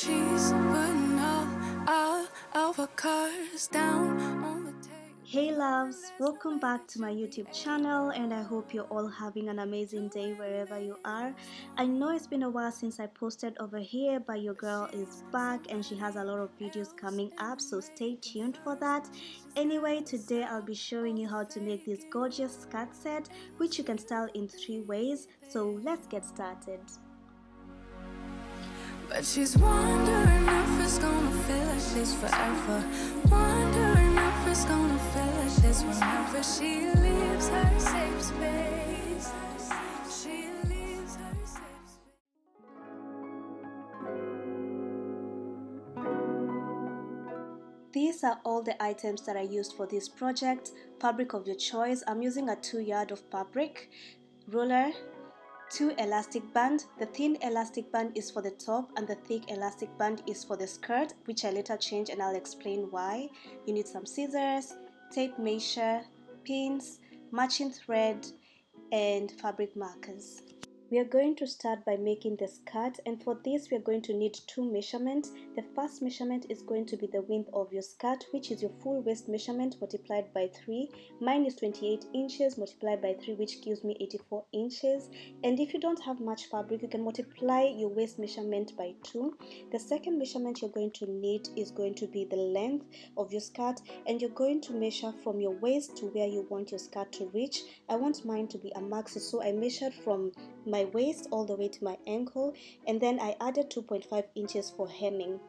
she's putting all of her cards down on the table. Hey loves, welcome back to my YouTube channel, and I hope you're all having an amazing day wherever you are. I know it's been a while since I posted over here, but your girl is back and she has a lot of videos coming up, so stay tuned for that. Anyway, today I'll be showing you how to make this gorgeous skirt set, which you can style in 3 ways, so let's get started. But she's wondering if it's gonna feel like this forever. Wondering if it's gonna feel like this whenever she leaves her safe space. She leaves her safe space. These are all the items that I used for this project. Fabric of your choice. I'm using a 2 yard of fabric, roller, 2 elastic band. The thin elastic band is for the top and the thick elastic band is for the skirt, which I later change and I'll explain why. You need some scissors, tape measure, pins, matching thread, and fabric markers. We are going to start by making the skirt, and for this we are going to need 2 measurements. The first measurement is going to be the width of your skirt, which is your full waist measurement multiplied by 3. Mine is 28 inches multiplied by 3, which gives me 84 inches. And if you don't have much fabric, you can multiply your waist measurement by 2. The second measurement you're going to need is going to be the length of your skirt, and you're going to measure from your waist to where you want your skirt to reach. I want mine to be a maxi, so I measured from my waist all the way to my ankle, and then I added 2.5 inches for hemming.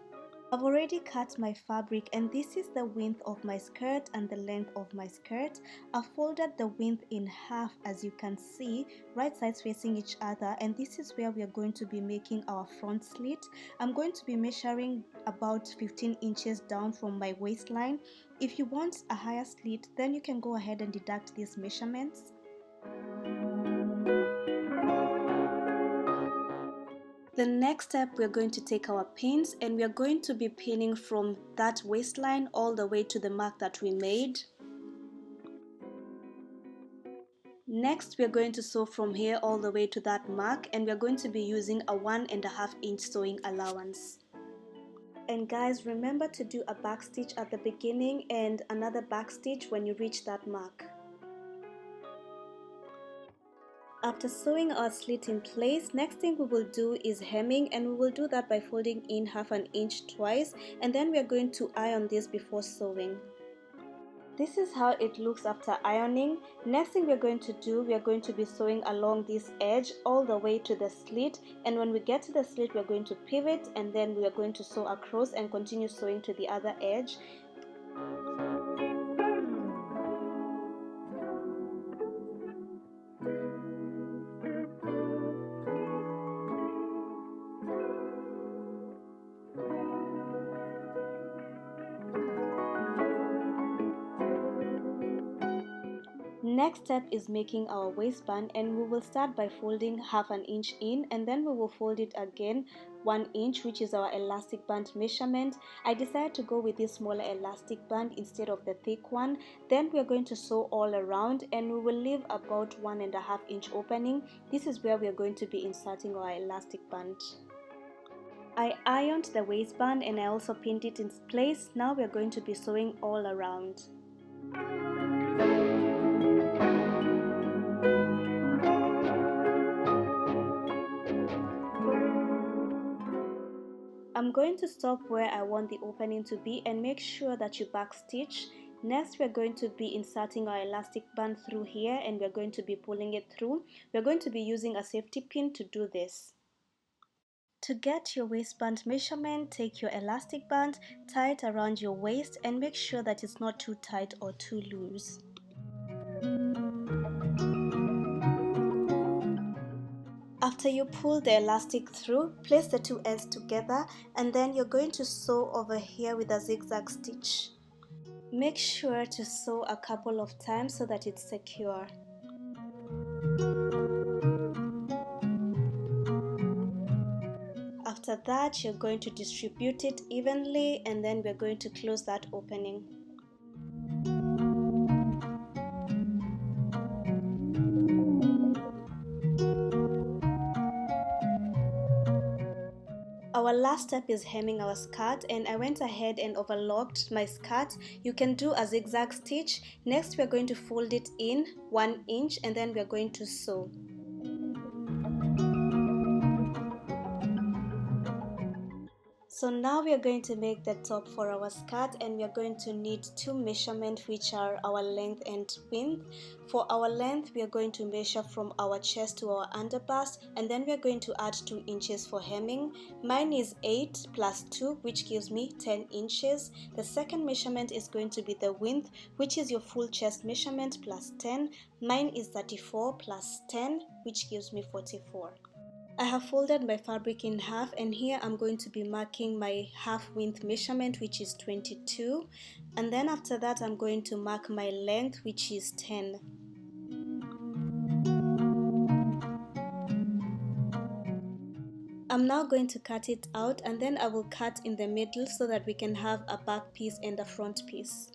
I've already cut my fabric, and this is the width of my skirt and the length of my skirt. I've folded the width in half, as you can see, right sides facing each other, and this is where we are going to be making our front slit. I'm going to be measuring about 15 inches down from my waistline. If you want a higher slit, then you can go ahead and deduct these measurements. The next step, we're going to take our pins and we are going to be pinning from that waistline all the way to the mark that we made. Next, we're going to sew from here all the way to that mark, and we're going to be using a 1.5 inch sewing allowance. And guys, remember to do a back stitch at the beginning and another back stitch when you reach that mark. After sewing our slit in place, next thing we will do is hemming, and we will do that by folding in 1/2 inch twice, and then we are going to iron this before sewing. This is how it looks after ironing. Next thing we're going to do, we are going to be sewing along this edge all the way to the slit, and when we get to the slit we're going to pivot, and then we are going to sew across and continue sewing to the other edge. Next step is making our waistband, and we will start by folding 1/2 inch in, and then we will fold it again 1 inch, which is our elastic band measurement. I decided to go with this smaller elastic band instead of the thick one. Then we are going to sew all around, and we will leave about 1.5 inch opening. This is where we are going to be inserting our elastic band. I ironed the waistband and I also pinned it in place. Now we are going to be sewing all around. I'm going to stop where I want the opening to be and make sure that you back stitch. Next, we're going to be inserting our elastic band through here, and we're going to be pulling it through. We're going to be using a safety pin to do this. To get your waistband measurement, take your elastic band, tie it around your waist, and make sure that it's not too tight or too loose. After you pull the elastic through, place the 2 ends together, and then you're going to sew over here with a zigzag stitch. Make sure to sew a couple of times so that it's secure. After that, you're going to distribute it evenly, and then we're going to close that opening. Our last step is hemming our skirt, and I went ahead and overlocked my skirt. You can do a zigzag stitch. Next we are going to fold it in 1 inch and then we are going to sew. So now we are going to make the top for our skirt, and we are going to need two measurements, which are our length and width. For our length, we are going to measure from our chest to our underbust, and then we are going to add 2 inches for hemming. Mine is 8 plus 2, which gives me 10 inches. The second measurement is going to be the width, which is your full chest measurement plus 10. Mine is 34 plus 10, which gives me 44. I have folded my fabric in half, and here I'm going to be marking my half width measurement, which is 22, and then after that I'm going to mark my length, which is 10. I'm now going to cut it out, and then I will cut in the middle so that we can have a back piece and a front piece.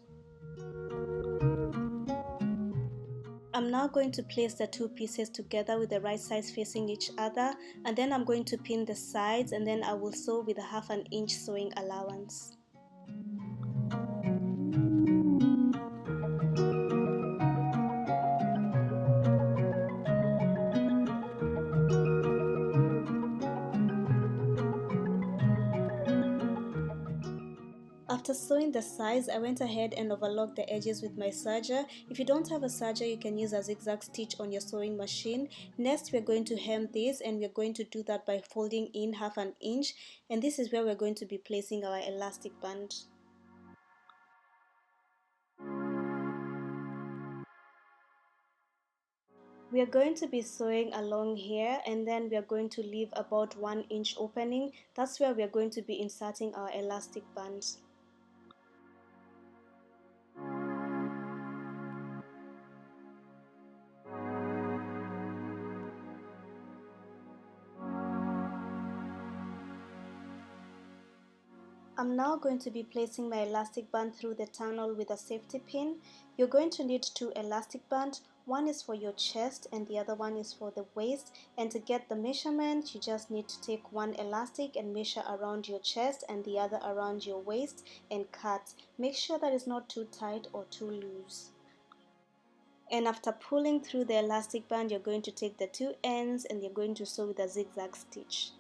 I'm now going to place the two pieces together with the right sides facing each other, and then I'm going to pin the sides, and then I will sew with a 1/2 inch sewing allowance. After sewing the sides, I went ahead and overlocked the edges with my serger. If you don't have a serger, you can use a zigzag stitch on your sewing machine. Next, we're going to hem this, and we're going to do that by folding in 1/2 inch, and this is where we're going to be placing our elastic band. We are going to be sewing along here, and then we are going to leave about 1 inch opening. That's where we are going to be inserting our elastic band. I'm now going to be placing my elastic band through the tunnel with a safety pin. You're going to need 2 elastic bands. One is for your chest and the other one is for the waist. And to get the measurement, you just need to take one elastic and measure around your chest and the other around your waist and cut. Make sure that it's not too tight or too loose. And after pulling through the elastic band, you're going to take the 2 ends and you're going to sew with a zigzag stitch.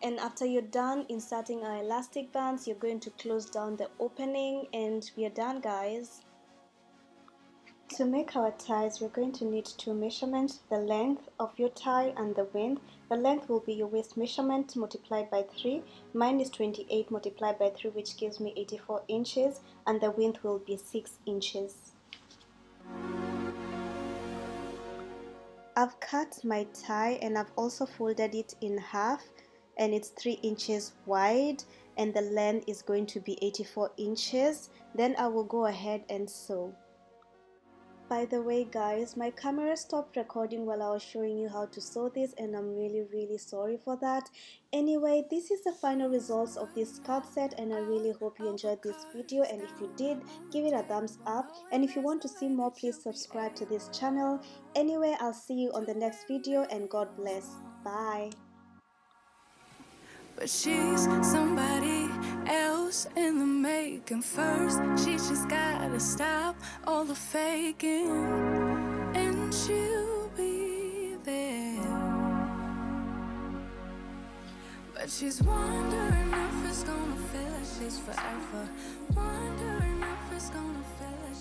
And after you're done inserting our elastic bands, you're going to close down the opening, and we are done, guys. To make our ties, we're going to need 2 measurements, the length of your tie and the width. The length will be your waist measurement multiplied by 3. Mine is 28 multiplied by 3, which gives me 84 inches, and the width will be 6 inches. I've cut my tie and I've also folded it in half, and it's 3 inches wide, and the length is going to be 84 inches. Then I will go ahead and sew. By the way, guys, my camera stopped recording while I was showing you how to sew this, and I'm really sorry for that. Anyway, this is the final results of this skirt set, and I really hope you enjoyed this video, and if you did, give it a thumbs up, and if you want to see more, please subscribe to this channel. Anyway, I'll see you on the next video, and God bless. Bye. But she's somebody else in the making. First, she just gotta stop all the faking, and she'll be there. But she's wondering if it's gonna feel like she's forever. Wondering if it's gonna feel like